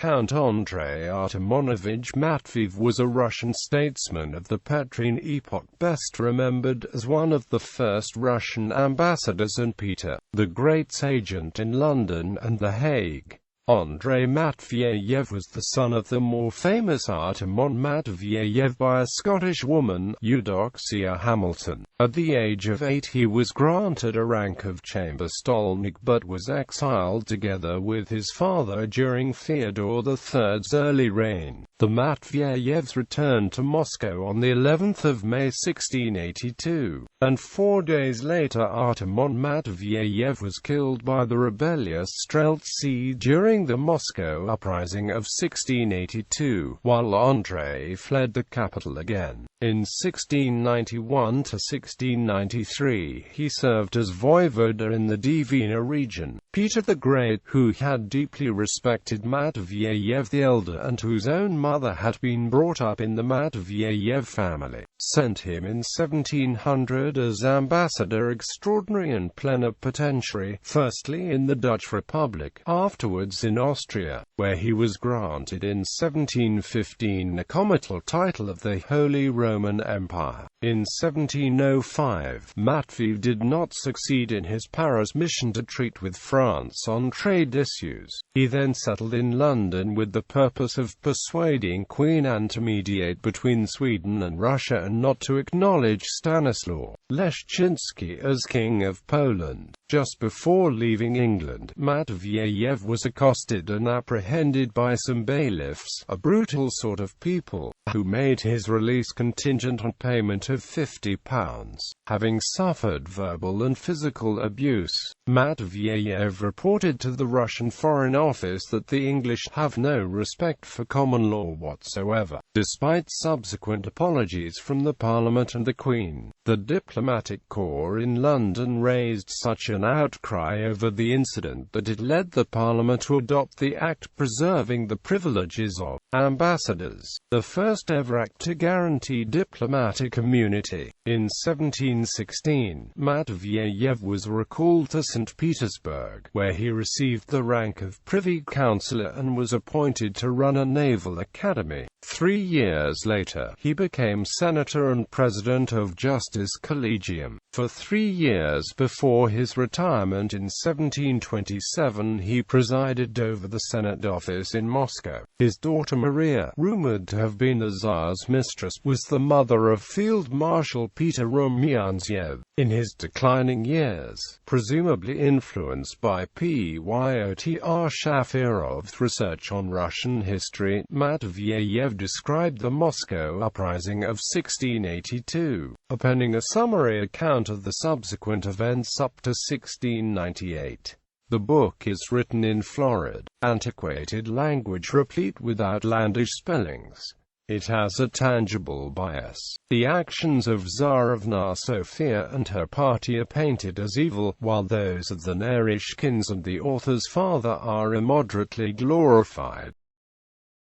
Count Andrey Artamonovich Matveev was a Russian statesman of the Petrine epoch, best remembered as one of the first Russian ambassadors and Peter the Great's agent in London and The Hague. Andrey Matveyev was the son of the more famous Artamon Matveyev by a Scottish woman, Eudoxia Hamilton. At the age of 8 he was granted a rank of chamber stolnik but was exiled together with his father during Feodor III's early reign. The Matveyevs returned to Moscow on the 11th of May 1682, and 4 days later Artamon Matveyev was killed by the rebellious Streltsy during the Moscow Uprising of 1682, while Andrey fled the capital again. In 1691 to 1693, he served as voivoda in the Dvina region. Peter the Great, who had deeply respected Matveyev the Elder and whose own mother had been brought up in the Matveyev family, sent him in 1700 as ambassador extraordinary and plenipotentiary, firstly in the Dutch Republic, afterwards in Austria, where he was granted in 1715 the comital title of the Holy Roman Empire. In 1705, Matveev did not succeed in his Paris mission to treat with France on trade issues. He then settled in London with the purpose of persuading Queen Anne to mediate between Sweden and Russia and not to acknowledge Stanislaw Leszczynski as King of Poland. Just before leaving England, Matveyev was accosted and apprehended by some bailiffs, a brutal sort of people, who made his release contingent on payment of £50. Having suffered verbal and physical abuse, Matveyev reported to the Russian Foreign Office that the English have no respect for common law whatsoever. Despite subsequent apologies from the Parliament and the Queen, the diplomatic corps in London raised such an outcry over the incident that it led the Parliament to adopt the Act preserving the privileges of ambassadors, the first ever act to guarantee diplomatic immunity. In 1716, Matveyev was recalled to St. Petersburg, where he received the rank of Privy Councillor and was appointed to run a naval academy. 3 years later, he became senator and president of Justice Collegium. For 3 years before his retirement in 1727, he presided over the Senate office in Moscow. His daughter Maria, rumored to have been the Tsar's mistress, was the mother of Field Marshal Peter Rumyantsev. In his declining years, presumably influenced by Pyotr Shafirov's research on Russian history, Matveyev described the Moscow Uprising of 1682, appending a summary account of the subsequent events up to 1698. The book is written in florid, antiquated language replete with outlandish spellings. It has a tangible bias. The actions of Tsarevna Sophia and her party are painted as evil, while those of the Naryshkins and the author's father are immoderately glorified.